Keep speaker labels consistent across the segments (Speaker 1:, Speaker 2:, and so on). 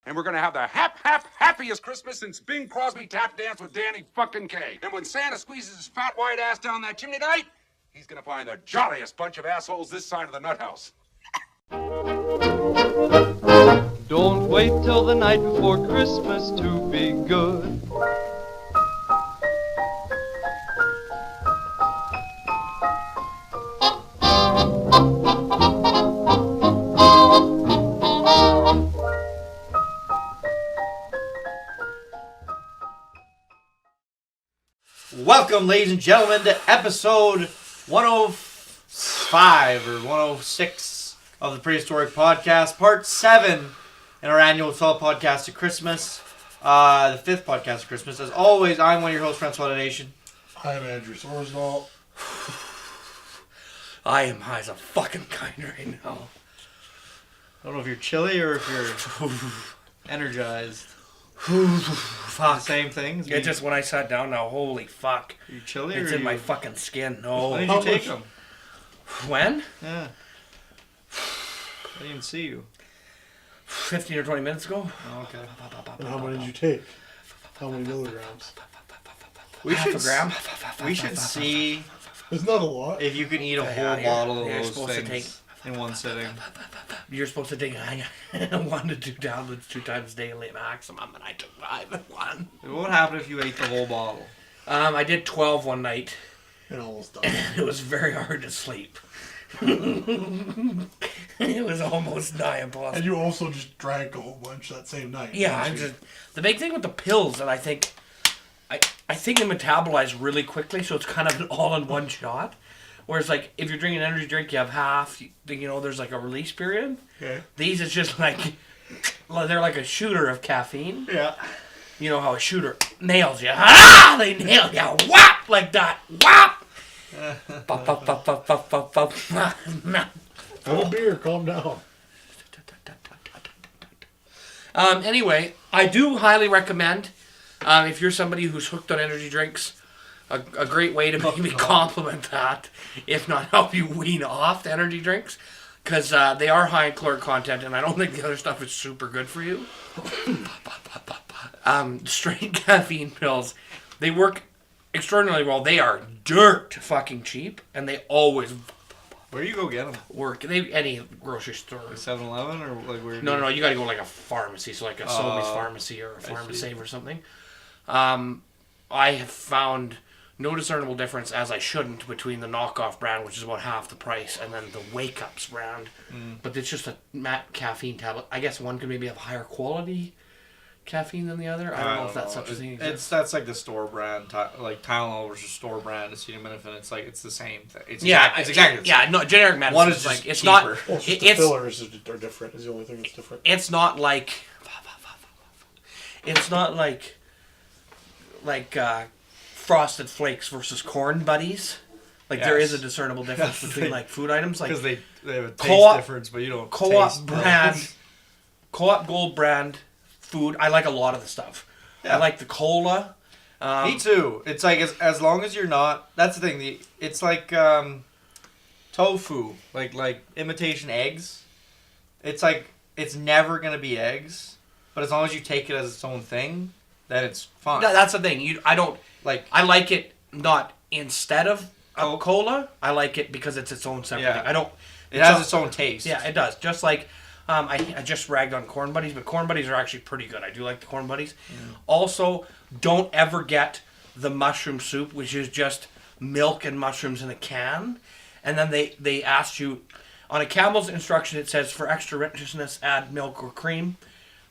Speaker 1: And we're gonna have the happiest Christmas since Bing Crosby tap danced with Danny fucking Kaye. And when Santa squeezes his fat white ass down that chimney tonight, he's gonna find the jolliest bunch of assholes this side of the nut house.
Speaker 2: Don't wait till the night before Christmas to be good.
Speaker 3: Welcome, ladies and gentlemen, to episode 105 or 106 of the Prehistoric podcast, part 7 in our annual fellow podcast of Christmas, the 5th podcast of Christmas. As always, I'm one of your hosts, Francois Nation.
Speaker 4: I'm Andrew Sorsdahl.
Speaker 3: I am high as a fucking kite right now. I don't know if you're chilly or if you're energized.
Speaker 5: Fuck.
Speaker 3: Same thing.
Speaker 5: Yeah, just when I sat down now, holy fuck.
Speaker 3: Are you chilly?
Speaker 5: It's in my fucking skin. No.
Speaker 3: When did you take them?
Speaker 5: When?
Speaker 3: Yeah. I didn't even see you.
Speaker 5: 15 or 20 minutes ago.
Speaker 3: Oh, okay.
Speaker 4: And how many did you take? How many milligrams?
Speaker 3: We
Speaker 5: Half
Speaker 3: should
Speaker 5: a gram.
Speaker 3: We should see
Speaker 4: It's not a lot.
Speaker 3: if you can eat a whole
Speaker 5: Yeah,
Speaker 3: bottle of
Speaker 5: you're
Speaker 3: those
Speaker 5: supposed to
Speaker 3: things in one sitting.
Speaker 5: You're supposed to take 1 to 2 tablets 2 times daily maximum, and I took 5 at 1.
Speaker 3: What would happen if you ate the whole bottle?
Speaker 5: I did 12 one night.
Speaker 4: And almost done.
Speaker 5: It was very hard to sleep. It was almost nigh impossible.
Speaker 4: And you also just drank a whole bunch that same night.
Speaker 5: Yeah, I'm just the big thing with the pills that I think they metabolize really quickly, so it's kind of an all in one shot. Whereas like if you're drinking an energy drink, you have half. There's like a release period.
Speaker 4: Okay.
Speaker 5: These it's just like they're like a shooter of caffeine.
Speaker 3: Yeah.
Speaker 5: You know how a shooter nails you. Ah! They nail you. Whap! Like that. Whap! Bop, bop, bop, bop, bop, bop, bop.
Speaker 4: Have a beer, calm down.
Speaker 5: Anyway, I do highly recommend, if you're somebody who's hooked on energy drinks, a great way to maybe complement that, if not help you wean off the energy drinks, because they are high in caloric content, and I don't think the other stuff is super good for you. Straight caffeine pills, they work extraordinarily well. They are dirt fucking cheap, and they always
Speaker 3: Where do you go get them?
Speaker 5: work. Any grocery store.
Speaker 3: 7-Eleven or like where?
Speaker 5: No, you got to go like a pharmacy, so like a Sobeys pharmacy or a Pharmasave or something. I have found no discernible difference, as I shouldn't, between the knockoff brand, which is about half the price, and then the Wake Ups brand. But it's just a matte caffeine tablet. I guess one could maybe have higher quality caffeine than the other. I don't know if that's such a thing.
Speaker 3: That's like the store brand, like Tylenol versus store brand acetaminophen. It's like it's the same thing. It's exactly the same.
Speaker 5: Yeah, no, generic medicine.
Speaker 3: One is just
Speaker 5: like it's
Speaker 3: cheaper.
Speaker 5: not.
Speaker 4: Well, it's just the
Speaker 5: It's
Speaker 4: fillers are different. Is the only thing that's different.
Speaker 5: it's not like. It's not like Frosted Flakes versus Corn Buddies. Like there is a discernible difference between like food items, like
Speaker 3: because they have a taste
Speaker 5: Co-op-
Speaker 3: difference, but you don't
Speaker 5: Co-op
Speaker 3: taste
Speaker 5: brand, Co-op Gold brand food. I like a lot of the stuff.
Speaker 3: Yeah.
Speaker 5: I like the cola.
Speaker 3: Me too. It's like as long as you're not. That's the thing. It's like tofu, like imitation eggs. It's like it's never gonna be eggs, but as long as you take it as its own thing, then it's fine.
Speaker 5: That's the thing. I like it not instead of a cola. I like it because it's its own separate thing. I don't.
Speaker 3: It has its own taste.
Speaker 5: Yeah, it does. Just like I just ragged on Corn Buddies, but Corn Buddies are actually pretty good. I do like the Corn Buddies. Also, don't ever get the mushroom soup, which is just milk and mushrooms in a can. And then they asked you, on a Campbell's instruction, it says for extra richness, add milk or cream.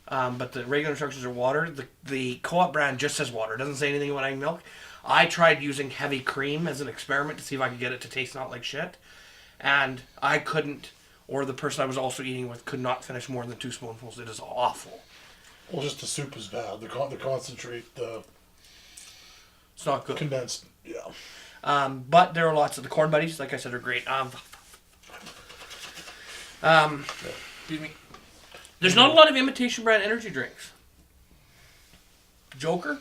Speaker 5: But the regular instructions are water. The Co-op brand just says water. It doesn't say anything about adding milk. I tried using heavy cream as an experiment to see if I could get it to taste not like shit. And I couldn't, or the person I was also eating with could not finish more than 2 spoonfuls. It is awful.
Speaker 4: Well, just the soup is bad. The concentrate,
Speaker 5: It's not good.
Speaker 4: condensed, yeah.
Speaker 5: But there are lots of the Corn Buddies, like I said, are great.
Speaker 3: Excuse me.
Speaker 5: There's not a lot of imitation brand energy drinks. Joker?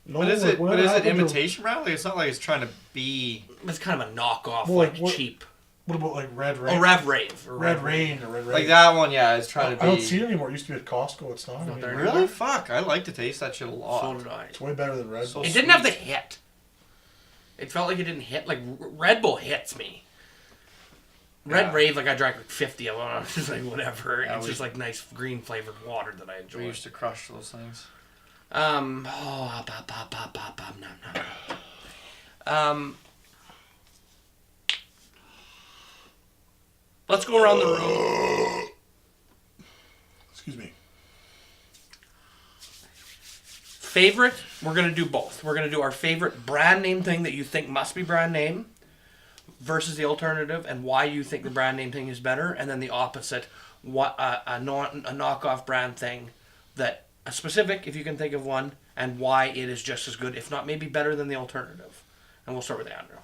Speaker 4: No,
Speaker 3: But is
Speaker 4: like,
Speaker 3: it
Speaker 4: what
Speaker 3: but is it
Speaker 4: happened to-
Speaker 3: imitation brand? Like it's not like it's trying to be.
Speaker 5: It's kind of a knockoff,
Speaker 4: Well,
Speaker 5: like
Speaker 4: what-
Speaker 5: cheap.
Speaker 4: What about like Red Rain?
Speaker 5: Oh, Rev Rave. Or
Speaker 4: Red Rain or Red Rain.
Speaker 3: Like that one, yeah, is trying to be.
Speaker 4: I don't see it anymore. It used to be at Costco. It's not anymore.
Speaker 5: there
Speaker 3: Really? Fuck! I like to taste that shit a lot.
Speaker 5: So did I.
Speaker 4: It's way better than Red
Speaker 3: So
Speaker 4: Bull.
Speaker 5: It didn't have the hit. It felt like it didn't hit. Like Red Bull hits me. Red
Speaker 3: Yeah.
Speaker 5: Rave, like I drank like 50 of them. I was just like, whatever.
Speaker 3: Yeah,
Speaker 5: it's
Speaker 3: we-
Speaker 5: just like nice green flavored water that I enjoy.
Speaker 3: We used to crush those things.
Speaker 5: Let's go around the room.
Speaker 4: Excuse me.
Speaker 5: Favorite, we're going to do both. We're going to do our favorite brand name thing that you think must be brand name versus the alternative and why you think the brand name thing is better. And then the opposite, what a knockoff brand thing that a specific, if you can think of one, and why it is just as good, if not maybe better than the alternative. And we'll start with Andrew.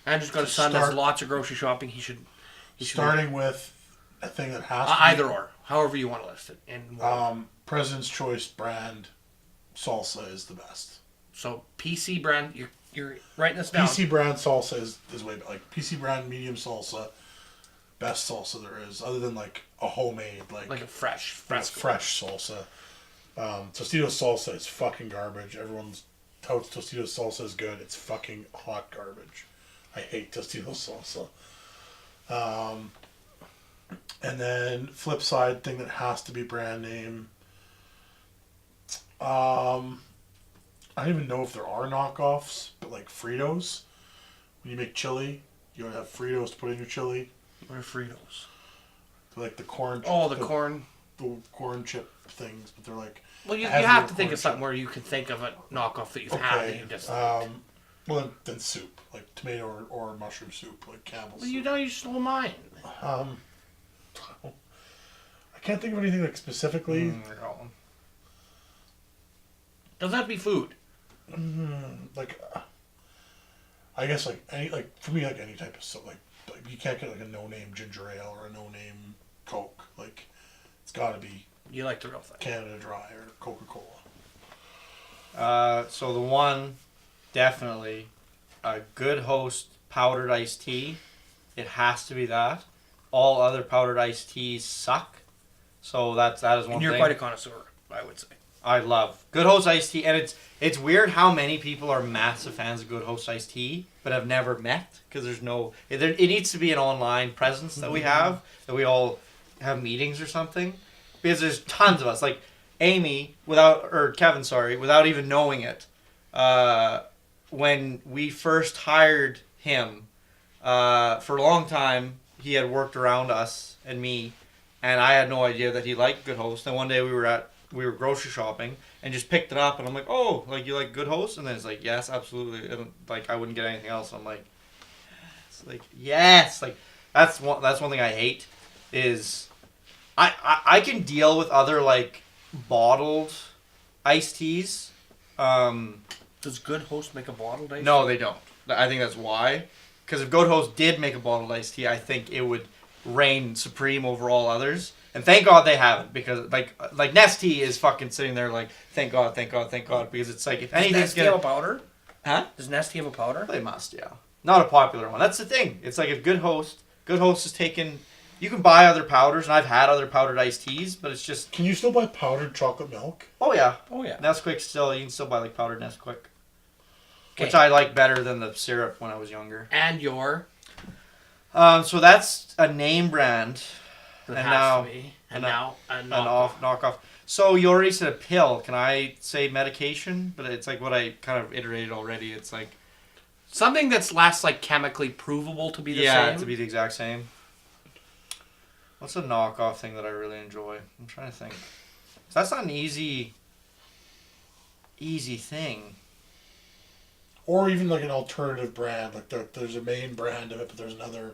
Speaker 5: Andrew's got a son that does lots of grocery shopping. He should
Speaker 4: Starting with a thing that has to be,
Speaker 5: either or, however you want to list it. And
Speaker 4: President's Choice brand salsa is the best.
Speaker 5: so PC brand, you're writing this down.
Speaker 4: PC brand salsa is way better. Like PC brand medium salsa, best salsa there is, other than like a homemade
Speaker 5: like a fresh
Speaker 4: salsa. Tostitos salsa is fucking garbage. Everyone's touts Tostitos salsa is good. It's fucking hot garbage. I hate Tostitos salsa. And then flip side thing that has to be brand name. I don't even know if there are knockoffs, but like Fritos. When you make chili, you want to have Fritos to put in your chili.
Speaker 5: What are Fritos?
Speaker 4: They're like the corn.
Speaker 5: Oh, the corn.
Speaker 4: The corn chip things, but they're like.
Speaker 5: Well, you
Speaker 4: heavier
Speaker 5: have to think
Speaker 4: corn
Speaker 5: of something
Speaker 4: chip.
Speaker 5: where you can think of a knockoff that you've had and
Speaker 4: Okay.
Speaker 5: you just.
Speaker 4: Well, then soup, like tomato or mushroom soup, like Campbell's.
Speaker 5: Well, you know, you stole mine.
Speaker 4: I can't think of anything like specifically.
Speaker 5: Doesn't have to be food.
Speaker 4: Like, I guess like any for me like any type of stuff like you can't get like a no name ginger ale or a no name Coke. Like, it's got to be
Speaker 5: You like the real thing.
Speaker 4: Canada Dry or Coca-Cola.
Speaker 3: So the one, definitely, a Good Host powdered iced tea. It has to be that. All other powdered iced teas suck. So that is one
Speaker 5: And you're
Speaker 3: thing.
Speaker 5: quite a connoisseur, I would say.
Speaker 3: I love Good Host iced tea, and it's weird how many people are massive fans of Good Host iced tea, but have never met because there's no. It needs to be an online presence that we have, that we all have meetings or something, because there's tons of us. Like Amy, Kevin, without even knowing it, when we first hired him, for a long time he had worked around us and me, and I had no idea that he liked Good Host. And one day we were grocery shopping and just picked it up, and I'm like, oh, like you like Good Host? And then it's like, yes, absolutely. And like I wouldn't get anything else. I'm like, yes, like yes, like that's one thing I hate is I can deal with other like bottled iced teas.
Speaker 5: Does Good Host make a bottled iced
Speaker 3: No,
Speaker 5: tea?
Speaker 3: they don't. I think that's why. Because if Good Host did make a bottled iced tea, I think it would reign supreme over all others. And thank God they haven't, because like Nestea is fucking sitting there like, thank God, because it's like if anything's
Speaker 5: Does Nestea have a
Speaker 3: gonna,
Speaker 5: powder?
Speaker 3: huh?
Speaker 5: Does Nestea have a powder?
Speaker 3: They must, yeah. Not a popular one. That's the thing. It's like if Good Host is taken. You can buy other powders, and I've had other powdered iced teas, but it's just.
Speaker 4: Can you still buy powdered chocolate milk?
Speaker 3: Oh yeah.
Speaker 5: Oh, yeah.
Speaker 3: Nesquik still. You can still buy like powdered Nesquik,
Speaker 5: Okay.
Speaker 3: which I like better than the syrup when I was younger.
Speaker 5: And your...
Speaker 3: So that's a name brand.
Speaker 5: That
Speaker 3: And
Speaker 5: has
Speaker 3: now-
Speaker 5: to be.
Speaker 3: and
Speaker 5: And now... A
Speaker 3: An
Speaker 5: knockoff.
Speaker 3: knockoff. So you already said a pill. Can I say medication? But it's like what I kind of iterated already. It's like
Speaker 5: Something that's less like chemically provable to be the same.
Speaker 3: to be the exact same. What's a knockoff thing that I really enjoy? I'm trying to think. That's not an easy thing.
Speaker 4: Or even like an alternative brand. Like there's a main brand of it, but there's another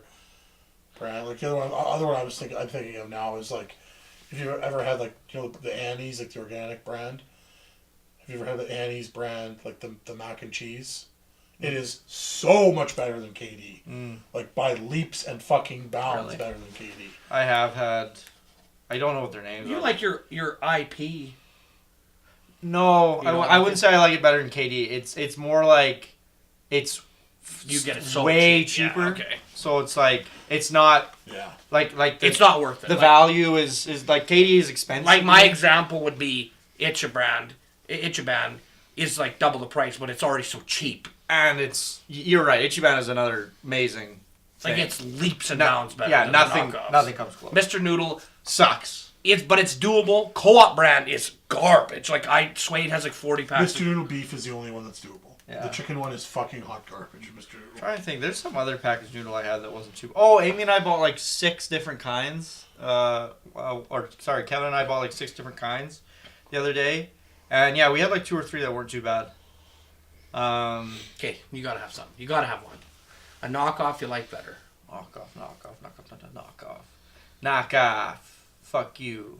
Speaker 4: brand. Like the other one I'm thinking of now is like, if you've ever had like, you know, the Annie's, like the organic brand. Have you ever had the Annie's brand, like the mac and cheese? It is so much better than KD. Like by leaps and fucking bounds
Speaker 3: Really?
Speaker 4: better than KD.
Speaker 3: I have had. I don't know what their names
Speaker 5: You
Speaker 3: are.
Speaker 5: like your IP.
Speaker 3: No,
Speaker 5: You don't
Speaker 3: I
Speaker 5: like
Speaker 3: wouldn't
Speaker 5: it?
Speaker 3: say I like it better than KD. It's more like it's
Speaker 5: You get it so
Speaker 3: way
Speaker 5: cheap. Yeah,
Speaker 3: cheaper.
Speaker 5: okay.
Speaker 3: So it's like it's not
Speaker 4: Yeah.
Speaker 3: like
Speaker 5: It's not worth it.
Speaker 3: The
Speaker 5: Like-
Speaker 3: value is like KD is expensive.
Speaker 5: Like my example would be Ichiban. Ichiban is like double the price, but it's already so cheap.
Speaker 3: and you're right. Ichiban is another amazing.
Speaker 5: Like
Speaker 3: thing.
Speaker 5: it's leaps and bounds better.
Speaker 3: Yeah,
Speaker 5: than
Speaker 3: nothing
Speaker 5: the knockoffs.
Speaker 3: nothing comes close.
Speaker 5: Mr. Noodle,
Speaker 3: Sucks.
Speaker 5: but it's doable. Co-op brand is garbage. Like Suede has like 40 packs.
Speaker 4: Mr. Noodle beef is the only one that's doable.
Speaker 3: Yeah.
Speaker 4: The chicken one is fucking hot garbage, Mr. Noodle.
Speaker 3: I'm trying to think. There's some other packaged noodle I had that wasn't too. Oh, Amy and I bought like 6 different kinds. Kevin and I bought like 6 different kinds the other day, and yeah, we had like 2 or 3 that weren't too bad.
Speaker 5: Okay, you gotta have some. You gotta have one. A knockoff you like better.
Speaker 3: Knockoff. Fuck you.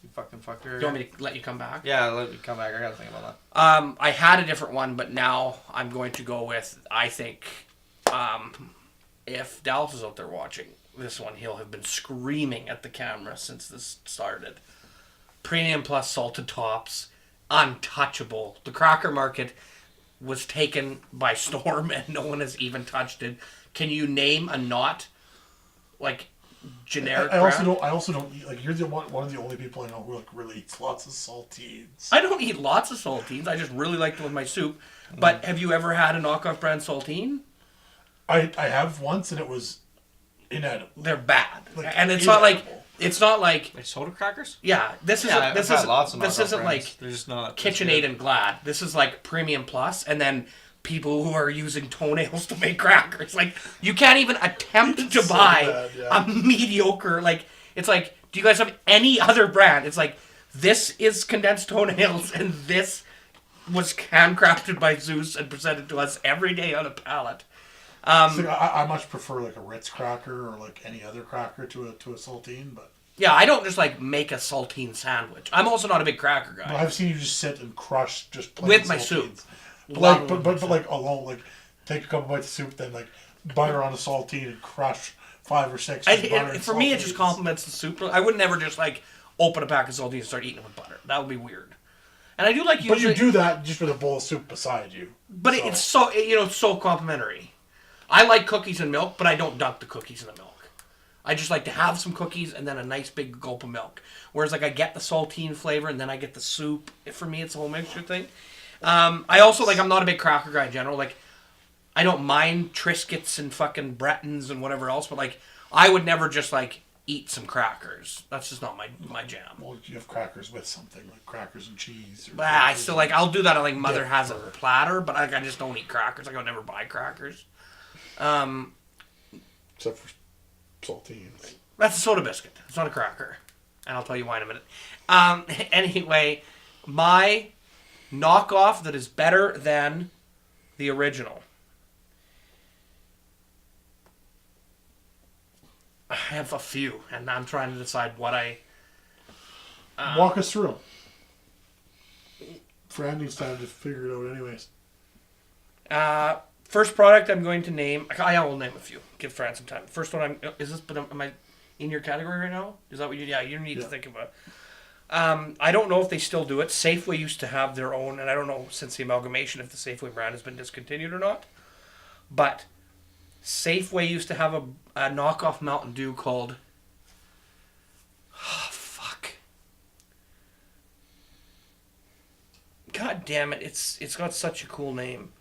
Speaker 3: You fucking fucker.
Speaker 5: Do you want me to let you come back?
Speaker 3: Yeah, let me come back. I gotta think about that.
Speaker 5: I had a different one, but now I'm going to go with, I think, if Dallas is out there watching this one, he'll have been screaming at the camera since this started. Premium Plus Salted Tops, untouchable. The cracker market was taken by storm and no one has even touched it. Can you name a not, like, generic
Speaker 4: I also
Speaker 5: brand?
Speaker 4: don't eat, like, you're the one of the only people I know who like really eats lots of saltines.
Speaker 5: I don't eat lots of saltines. I just really like them with my soup. But have you ever had a knockoff brand saltine?
Speaker 4: I have once and it was inedible.
Speaker 5: They're bad,
Speaker 4: Like,
Speaker 5: and it's not like
Speaker 3: Like soda crackers?
Speaker 5: yeah. This isn't
Speaker 3: I've
Speaker 5: this
Speaker 3: had
Speaker 5: isn't
Speaker 3: lots of
Speaker 5: this
Speaker 3: knockoff
Speaker 5: isn't
Speaker 3: brands.
Speaker 5: like
Speaker 3: They're just not
Speaker 5: KitchenAid and Glad. This is like Premium Plus, and then people who are using toenails to make crackers. Like you can't even attempt to
Speaker 4: so
Speaker 5: buy
Speaker 4: bad, yeah.
Speaker 5: a mediocre. Like it's like, do you guys have any other brand? It's like this is condensed toenails, and this was handcrafted by Zeus and presented to us every day on a pallet.
Speaker 4: It's like, I much prefer like a Ritz cracker or like any other cracker to a saltine, but
Speaker 5: Yeah, I don't just like make a saltine sandwich. I'm also not a big cracker guy.
Speaker 4: I've seen you just sit and crush just plain
Speaker 5: With my
Speaker 4: saltines.
Speaker 5: soup.
Speaker 4: Like, but like alone, like take a couple bites of soup, then like butter on a saltine and crush 5 or 6.
Speaker 5: For me, it just complements the soup. I would never just like open a pack of saltines and start eating it with butter. That would be weird. And I do like
Speaker 4: But you do that just with a bowl of soup beside you.
Speaker 5: But it's so it's so complimentary. I like cookies and milk, but I don't dunk the cookies in the milk. I just like to have some cookies and then a nice big gulp of milk. Whereas like I get the saltine flavor and then I get the soup. For me, it's a whole mixture thing. I also like, I'm not a big cracker guy in general. Like I don't mind Triscuits and fucking Bretons and whatever else, but like I would never just like eat some crackers. That's just not my jam.
Speaker 4: Well, you have crackers with something like crackers and cheese. Or
Speaker 5: But I still like, I'll do that on like Mother Has a Platter, but like I just don't eat crackers. Like I'll never buy crackers.
Speaker 4: Except for saltines.
Speaker 5: That's a soda biscuit. It's not a cracker. And I'll tell you why in a minute. Anyway, my knockoff that is better than the original. I have a few, and I'm trying to decide what I...
Speaker 4: Walk us through 'em. Fran needs time to figure it out anyways.
Speaker 5: First product I'm going to name... I will name a few. Give Fran some time. First one am I in your category right now? Is that what you... Yeah, you need to think about. I don't know if they still do it. Safeway used to have their own, and I don't know since the amalgamation if the Safeway brand has been discontinued or not. But Safeway used to have a knockoff Mountain Dew called... Oh, fuck. God damn it. It's got such a cool name.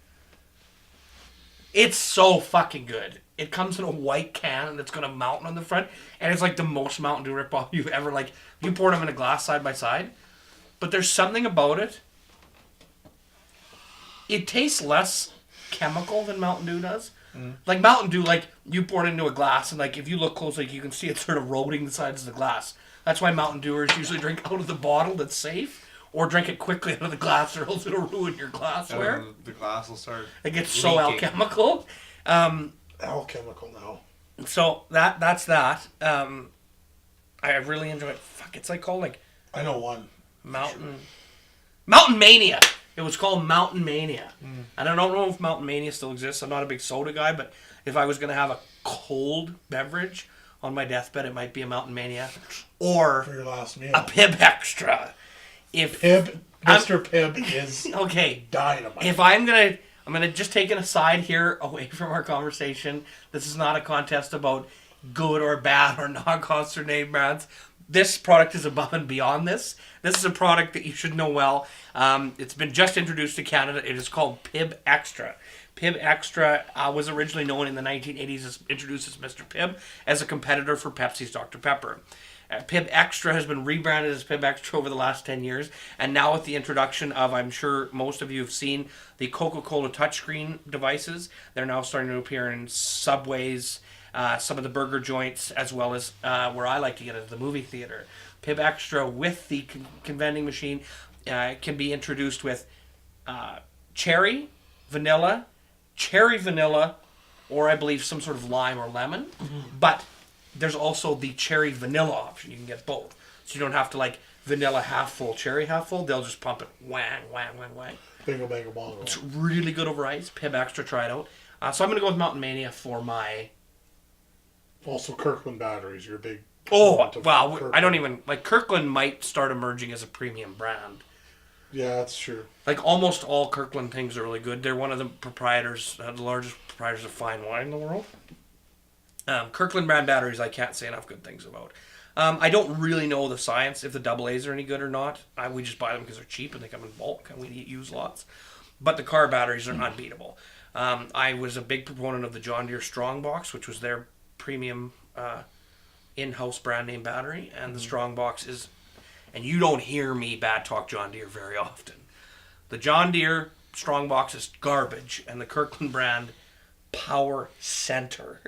Speaker 5: It's so fucking good. It comes in a white can and it's got a mountain on the front, and it's like the most Mountain Dew ripoff you've ever, like, you pour them in a glass side by side, but there's something about it. It tastes less chemical than Mountain Dew does. Like Mountain Dew, like you pour it into a glass and like if you look closely, you can see it sort of eroding the sides of the glass. That's why Mountain Dewers usually drink out of the bottle that's safe, or drink it quickly out of the glass, or else it'll ruin your glassware.
Speaker 3: The glass will start.
Speaker 5: It gets so
Speaker 3: leaking.
Speaker 5: alchemical.
Speaker 4: Alchemical now.
Speaker 5: So that's that. I really enjoy it. Fuck, it's like called like
Speaker 4: I know one.
Speaker 5: Mountain Mania. It was called Mountain Mania. And I don't know if Mountain Mania still exists. I'm not a big soda guy, but if I was going to have a cold beverage on my deathbed, it might be a Mountain Mania or
Speaker 4: For your last meal.
Speaker 5: a Pib Extra. If
Speaker 4: Pib, Mr. Pib is
Speaker 5: okay,
Speaker 4: dynamite.
Speaker 5: if I'm gonna I'm going to just take an aside here away from our conversation. This is not a contest about good or bad or knockoffs or name brands. This product is above and beyond this. This is a product that you should know well. It's been just introduced to Canada. It is called Pibb Extra. Pibb Extra was originally known in the 1980s as introduced as Mr. Pibb as a competitor for Pepsi's Dr. Pepper. Pibb Extra has been rebranded as Pibb Extra over the last 10 years, and now with the introduction of, I'm sure most of you have seen, the Coca-Cola touchscreen devices, they're now starting to appear in Subways, some of the burger joints, as well as where I like to get it, the movie theater. Pibb Extra with the vending machine can be introduced with cherry vanilla, or I believe some sort of lime or lemon, but there's also the cherry vanilla option. You can get both. So you don't have to like vanilla half full, cherry half full. They'll just pump it wang, wang, wang, wang.
Speaker 4: Bingo, bango, bongo.
Speaker 5: It's really good over ice. Pibb Extra, try it out. So I'm going to go with Mountain Mania for my...
Speaker 4: Also, Kirkland batteries. You're a big...
Speaker 5: Oh, wow.
Speaker 4: Kirkland.
Speaker 5: I don't even... Like, Kirkland might start emerging as a premium brand.
Speaker 4: Yeah, that's true.
Speaker 5: Like, almost all Kirkland things are really good. They're one of the proprietors, the largest proprietors of fine wine in the world. Kirkland brand batteries, I can't say enough good things about. I don't really know the science if the AA's are any good or not. We just buy them because they're cheap and they come in bulk and we use lots. But the car batteries are unbeatable. I was a big proponent of the John Deere Strongbox, which was their premium in-house brand name battery. And the Strongbox is... And you don't hear me bad talk John Deere very often. The John Deere Strongbox is garbage, and the Kirkland brand Power Center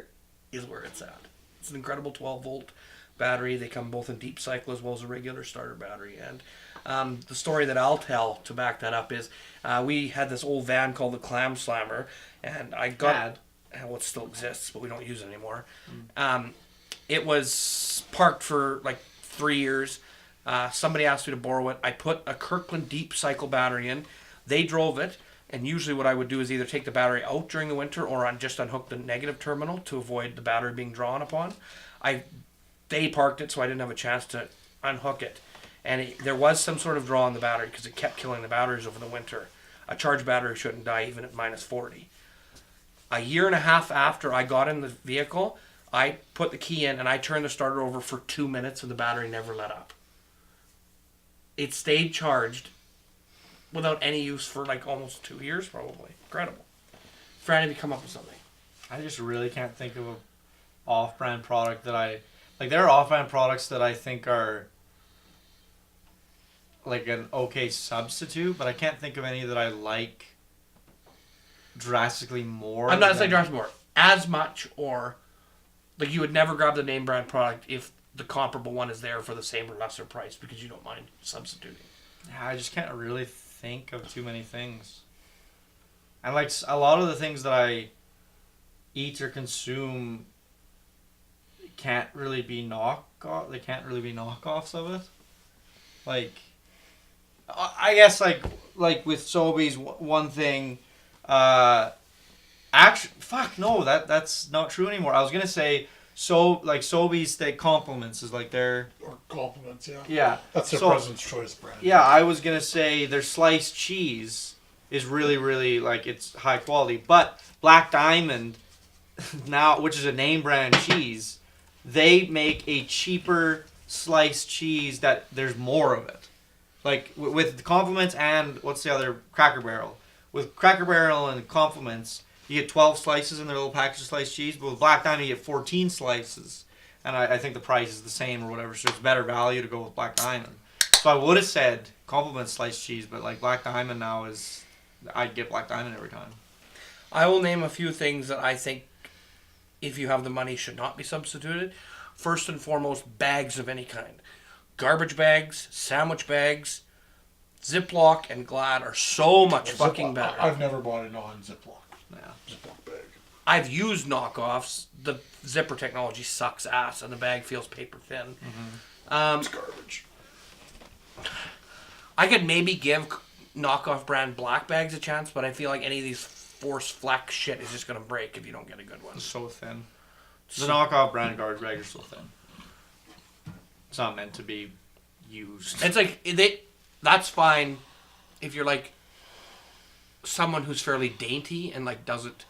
Speaker 5: is where it's at. It's an incredible 12-volt battery. They come both in deep cycle as well as a regular starter battery. And the story that I'll tell to back that up is we had this old van called the Clam Slammer, and I got... Well, it still exists, but we don't use it anymore. It was parked for like 3 years. Somebody asked me to borrow it. I put a Kirkland deep cycle battery in. They drove it, and usually what I would do is either take the battery out during the winter or just unhook the negative terminal to avoid the battery being drawn upon. They parked it, so I didn't have a chance to unhook it. And there was some sort of draw on the battery because it kept killing the batteries over the winter. A charged battery shouldn't die even at minus 40. A year and a half after I got in the vehicle, I put the key in and I turned the starter over for 2 minutes and the battery never lit up. It stayed charged without any use for like almost 2 years, probably. Incredible. Franny, to come up with something.
Speaker 3: I just really can't think of an off-brand product that I... Like, there are off-brand products that I think are like an okay substitute, but I can't think of any that I like drastically more.
Speaker 5: I'm not saying drastically more. As much, or like you would never grab the name brand product if the comparable one is there for the same or lesser price because you don't mind substituting.
Speaker 3: Yeah, I just can't really think of too many things. And like a lot of the things that I eat or consume can't really be knockoff. They can't really be knockoffs of it. Like, I guess like with Sobeys, one thing. Actually, fuck no, that's not true anymore. I was gonna say Sobeys, they compliments is like their
Speaker 4: Or compliments, yeah.
Speaker 3: yeah.
Speaker 4: That's their President's Choice brand.
Speaker 3: Yeah, I was gonna say their sliced cheese is really, really like it's high quality. But Black Diamond now, which is a name brand cheese, they make a cheaper sliced cheese that there's more of it. Like with compliments and what's the other, Cracker Barrel. With Cracker Barrel and compliments, you get 12 slices in their little package of sliced cheese, but with Black Diamond you get 14 slices. And I think the price is the same or whatever, so it's better value to go with Black Diamond. So I would have said compliments sliced cheese, but like Black Diamond now is, I'd get Black Diamond every time.
Speaker 5: I will name a few things that I think, if you have the money, should not be substituted. First and foremost, bags of any kind. Garbage bags, sandwich bags, Ziploc and Glad are so much fucking better.
Speaker 4: I've never bought a non-Ziploc.
Speaker 3: Yeah.
Speaker 4: Ziploc bag.
Speaker 5: I've used knockoffs. The zipper technology sucks ass, and the bag feels paper thin.
Speaker 4: It's garbage.
Speaker 5: I could maybe give knockoff brand black bags a chance, but I feel like any of these force flex shit is just going to break if you don't get a good one.
Speaker 3: It's so thin. The knockoff brand garbage bags are so thin. It's not meant to be used.
Speaker 5: It's like, that's fine if you're like someone who's fairly dainty and like doesn't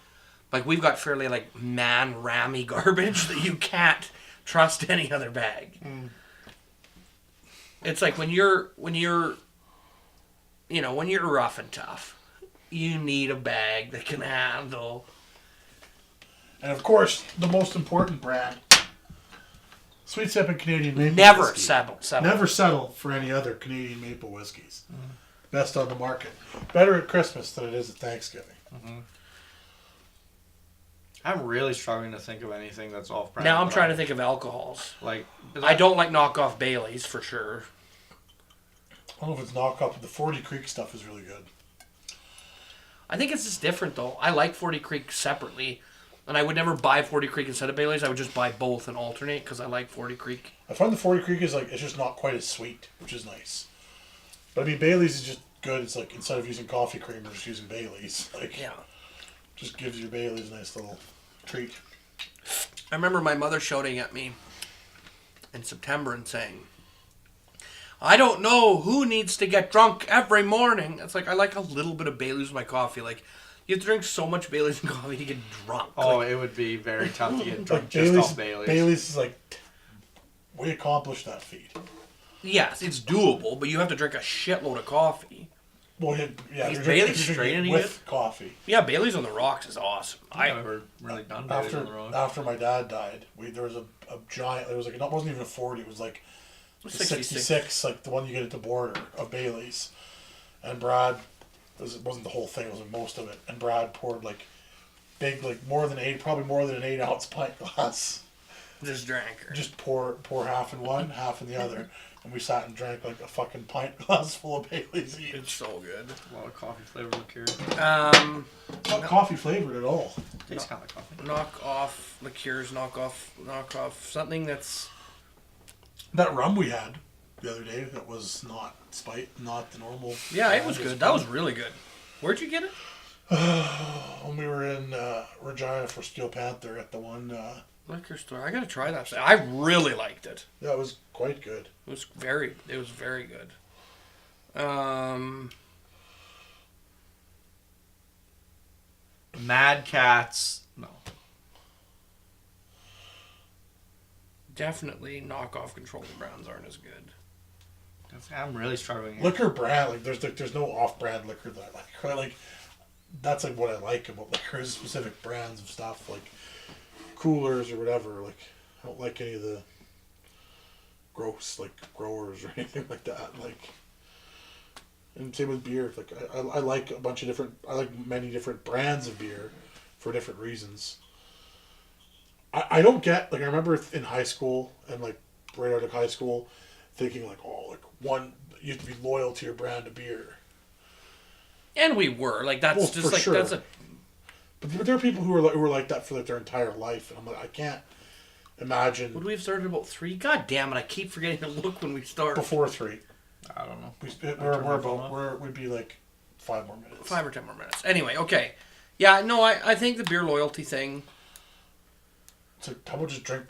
Speaker 5: like we've got fairly like man rammy garbage that you can't trust any other bag. It's like when you're rough and tough, you need a bag that can handle.
Speaker 4: And of course, the most important brand, Sweet Sippin' Canadian Maple
Speaker 5: Never
Speaker 4: Whiskey.
Speaker 5: settle.
Speaker 4: Never settle for any other Canadian maple whiskeys. Best on the market. Better at Christmas than it is at Thanksgiving.
Speaker 3: I'm really struggling to think of anything that's off-brand.
Speaker 5: Now I'm trying to think of alcohols.
Speaker 3: Like,
Speaker 5: I don't like knockoff Baileys for sure.
Speaker 4: I don't know if it's knockoff, but the 40 Creek stuff is really good.
Speaker 5: I think it's just different though. I like 40 Creek separately, and I would never buy 40 Creek instead of Baileys. I would just buy both and alternate because I like 40 Creek.
Speaker 4: I find the 40 Creek is like, it's just not quite as sweet, which is nice. But I mean, Bailey's is just good. It's like, instead of using coffee cream, we're just using Bailey's. Like,
Speaker 5: Yeah.
Speaker 4: just gives your Bailey's a nice little treat.
Speaker 5: I remember my mother shouting at me in September and saying, I don't know who needs to get drunk every morning. It's like, I like a little bit of Baileys with my coffee. Like, you have to drink so much Baileys and coffee to get drunk.
Speaker 3: Oh,
Speaker 5: Like,
Speaker 3: it would be very tough to get drunk
Speaker 4: Like
Speaker 3: just
Speaker 4: Bailey's,
Speaker 3: off Bailey's.
Speaker 4: Bailey's is like, we accomplished that feat.
Speaker 5: yes, it's doable, but you have to drink a shitload of coffee.
Speaker 4: Well, yeah,
Speaker 5: Is
Speaker 4: you're
Speaker 5: Bailey's
Speaker 4: drinking
Speaker 5: straight any
Speaker 4: with coffee.
Speaker 5: Yeah, Baileys on the rocks is awesome.
Speaker 3: I've never really done Bailey's on the road.
Speaker 4: After my dad died, there was a giant. It was like, it wasn't even a 40. It was like the 66, like the one you get at the border of Bailey's. And Brad, it wasn't the whole thing. It was like most of it. And Brad poured like big, like probably more than an 8-ounce pint glass.
Speaker 5: Just drank her.
Speaker 4: Just pour half in one, half in the other. And we sat and drank like a fucking pint glass full of Bailey's each.
Speaker 5: It's so good.
Speaker 3: A lot of coffee flavored liqueur.
Speaker 4: It's not coffee flavored at all.
Speaker 3: Tastes kind of like coffee.
Speaker 5: Knock off liqueurs, knock off something that's...
Speaker 4: That rum we had the other day that was not not the normal.
Speaker 5: Yeah, it was good. That was really good. Where'd you get it?
Speaker 4: When we were in Regina for Steel Panther at the one.
Speaker 5: Liquor store. I gotta try that. I really liked it.
Speaker 4: Yeah, it was quite good.
Speaker 5: It was very good.
Speaker 3: Mad Cats. No.
Speaker 5: Definitely knockoff controlled brands aren't as good.
Speaker 3: I'm really struggling here.
Speaker 4: Liquor brand, like there's no off-brand liquor that I like. Right? Like that's like what I like about liquor is specific brands of stuff like coolers or whatever. Like I don't like any of the gross like growers or anything like that. Like and same with beer. Like I like a bunch of different. I like many different brands of beer for different reasons. I don't get like I remember in high school and like right out of high school thinking like you have to be loyal to your brand of beer.
Speaker 5: And we were like that's
Speaker 4: Well,
Speaker 5: just
Speaker 4: for
Speaker 5: like
Speaker 4: sure.
Speaker 5: that's a
Speaker 4: But there are people who were like that for like their entire life, and I'm like I can't imagine
Speaker 5: would we have started about 3? God damn it! I keep forgetting to look when we start.
Speaker 4: before 3.
Speaker 3: I don't know.
Speaker 4: We'd be like 5 more minutes.
Speaker 5: 5 or 10 more minutes. Anyway, okay. Yeah, no, I think the beer loyalty thing.
Speaker 4: It's like how about just drink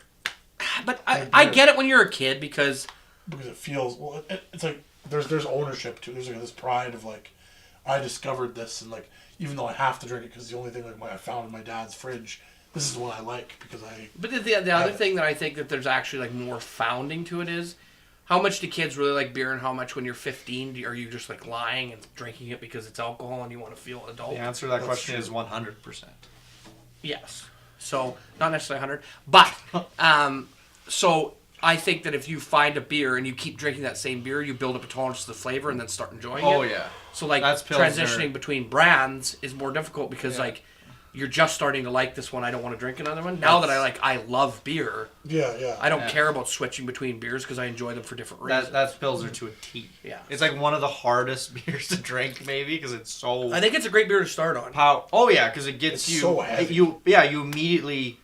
Speaker 5: But I get it when you're a kid because
Speaker 4: it feels well. It's like there's ownership to it. There's like this pride of like I discovered this and like even though I have to drink it because the only thing like I found in my dad's fridge. This is what I like because I.
Speaker 5: But the other thing that I think that there's actually like more founding to it is how much do kids really like beer and how much when you're 15 are you just like lying and drinking it because it's alcohol and you want to feel adult?
Speaker 3: The answer to that
Speaker 4: That's
Speaker 3: question
Speaker 4: true.
Speaker 3: is 100%.
Speaker 5: Yes. So not necessarily 100, but so I think that if you find a beer and you keep drinking that same beer, you build up a tolerance to the flavor and then start enjoying it.
Speaker 3: Oh, yeah.
Speaker 5: So like
Speaker 3: That's Pilsner.
Speaker 5: transitioning between brands is more difficult because like you're just starting to like this one. I don't want to drink another one. Now that I love beer.
Speaker 4: Yeah.
Speaker 5: I don't care about switching between beers because I enjoy them for different reasons.
Speaker 3: That's Pilsner to a T.
Speaker 5: Yeah.
Speaker 3: It's like one of the hardest beers to drink, maybe, because it's so.
Speaker 5: I think it's a great beer to start on.
Speaker 3: Oh yeah, because it gets
Speaker 4: It's
Speaker 3: you.
Speaker 4: so heavy.
Speaker 3: You immediately.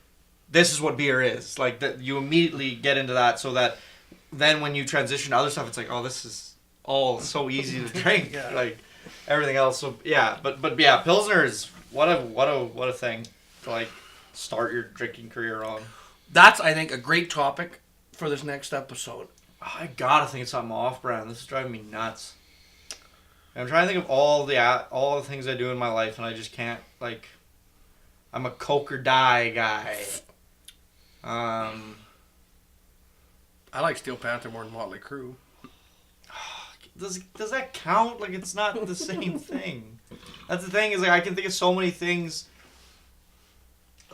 Speaker 3: This is what beer is like. That you immediately get into that, so that then when you transition to other stuff, it's like, oh, this is all so easy to drink.
Speaker 5: Yeah.
Speaker 3: Like everything else. So yeah, but yeah, Pilsner is what a thing to like start your drinking career on.
Speaker 5: That's, I think, a great topic for this next episode.
Speaker 3: I gotta think of something off-brand. This is driving me nuts. I'm trying to think of all the things I do in my life, and I just can't, like, I'm a Coke or Die guy.
Speaker 5: I like Steel Panther more than Motley Crue.
Speaker 3: Does that count? Like, it's not the same thing. That's the thing, is, like, I can think of so many things.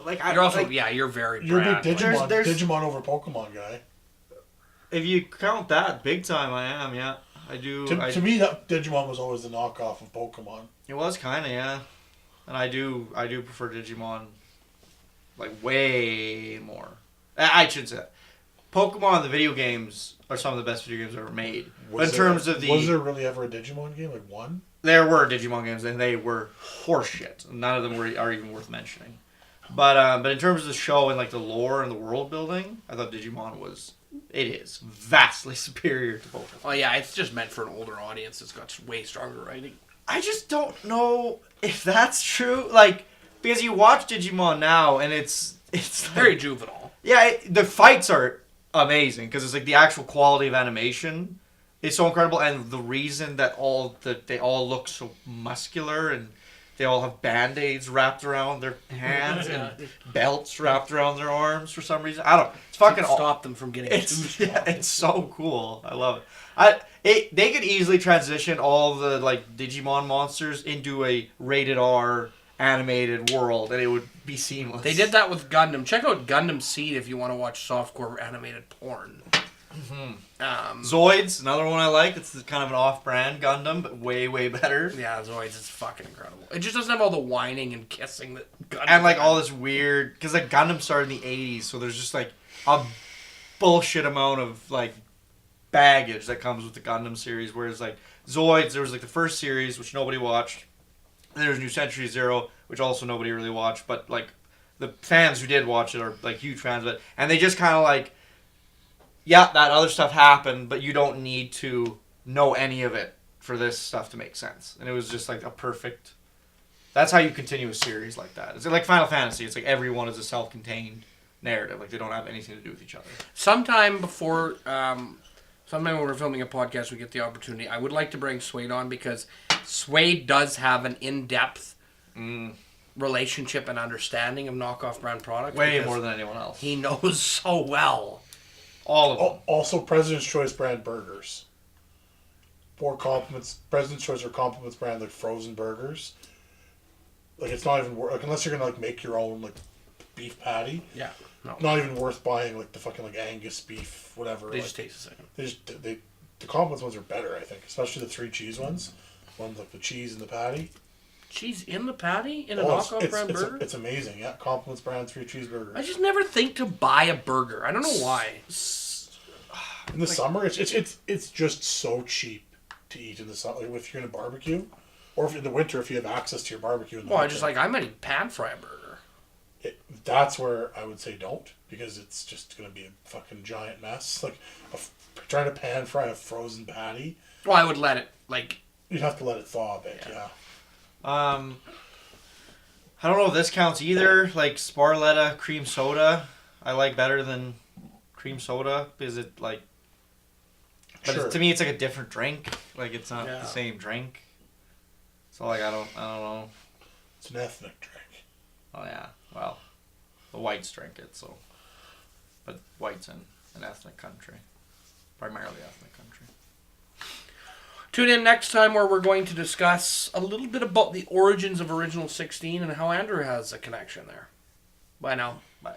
Speaker 3: Like,
Speaker 5: You're also,
Speaker 3: like,
Speaker 5: you're very
Speaker 4: You're a
Speaker 5: Brad.
Speaker 4: big Digimon,
Speaker 3: There's-
Speaker 4: Digimon over Pokemon guy.
Speaker 3: if you count that, big time I am, yeah. I do.
Speaker 4: To me, that Digimon was always the knockoff of Pokemon.
Speaker 3: It was kind of, yeah. And I do prefer Digimon, like, way more. I should say that. Pokemon, the video games, are some of the best video games ever made. But in terms of
Speaker 4: Was there really ever a Digimon game? Like one?
Speaker 3: There were Digimon games, and they were horseshit. None of them are even worth mentioning. But in terms of the show and, like, the lore and the world building, I thought Digimon is vastly superior to Pokemon.
Speaker 5: Oh yeah, it's just meant for an older audience. It's got way stronger writing.
Speaker 3: I just don't know if that's true. Like, because you watch Digimon now, and it's
Speaker 5: Very
Speaker 3: like,
Speaker 5: juvenile.
Speaker 3: yeah, the fights are amazing because it's like the actual quality of animation is so incredible, and the reason that they all look so muscular and they all have band-aids wrapped around their hands and belts wrapped around their arms for some reason. I don't. It's fucking.
Speaker 5: Stop them from getting too strong.
Speaker 3: It's so cool. I love it. They could easily transition all the, like, Digimon monsters into a rated R animated world, and it would be seamless.
Speaker 5: They did that with Gundam. Check out Gundam Seed if you want to watch softcore animated porn.
Speaker 3: Zoids, another one I like. It's kind of an off-brand Gundam, but way, way better.
Speaker 5: Yeah, Zoids is fucking incredible. It just doesn't have all the whining and kissing that Gundam
Speaker 3: And, like,
Speaker 5: has.
Speaker 3: all this weird... Because, like, Gundam started in the 80s, so there's just, like, a bullshit amount of, like, baggage that comes with the Gundam series. Whereas, like, Zoids, there was, like, the first series, which nobody watched. And there's New Century Zero, which also nobody really watched. But, like, the fans who did watch it are, like, huge fans of it. And they just kind of, like... Yeah, that other stuff happened, but you don't need to know any of it for this stuff to make sense. And it was just, like, a perfect... That's how you continue a series like that. It's like Final Fantasy. It's like every one is a self-contained narrative. Like, they don't have anything to do with each other.
Speaker 5: Sometime before, sometime when we're filming a podcast, we get the opportunity. I would like to bring Suede on because Suede does have an in-depth relationship and understanding of knockoff brand products.
Speaker 3: Way
Speaker 5: because
Speaker 3: more than anyone else.
Speaker 5: he knows so well.
Speaker 3: All of them.
Speaker 4: Also, President's Choice brand burgers. For compliments, President's Choice or compliments brand, like, frozen burgers. Like, it's not even worth, like, unless you're gonna, like, make your own, like, beef patty.
Speaker 5: Yeah, no,
Speaker 4: Not even worth buying, like, the fucking, like, Angus beef, whatever.
Speaker 5: they
Speaker 4: like,
Speaker 5: just taste the same.
Speaker 4: the compliments ones are better, I think, especially the 3 cheese ones. Ones like the cheese and the patty.
Speaker 5: Cheese in the patty in a
Speaker 4: Oh,
Speaker 5: knockoff brand burger.
Speaker 4: It's amazing, yeah. Compliments brand 3 cheeseburgers.
Speaker 5: I just never think to buy a burger. I don't know why.
Speaker 4: In the summer, it's just so cheap to eat in the summer. Like, if you're gonna barbecue, or if in the winter, if you have access to your barbecue. In the
Speaker 5: Well, I
Speaker 4: winter,
Speaker 5: just like I might pan fry a burger.
Speaker 4: That's where I would say don't, because it's just gonna be a fucking giant mess. Like trying to pan fry a frozen patty,
Speaker 5: Well, I would let it like.
Speaker 4: you'd have to let it thaw a bit. Yeah.
Speaker 3: I don't know if this counts either. Like, Sparletta cream soda, I like better than cream soda because it, like... But
Speaker 4: Sure.
Speaker 3: to me, it's like a different drink. Like, it's not
Speaker 5: Yeah.
Speaker 3: the same drink. So, like, I don't know.
Speaker 4: It's an ethnic drink.
Speaker 3: Oh, yeah. Well, the whites drink it, so... But whites in an ethnic country. Primarily ethnic country.
Speaker 5: Tune in next time where we're going to discuss a little bit about the origins of Original 16 and how Andrew has a connection there. Bye now.
Speaker 3: Bye.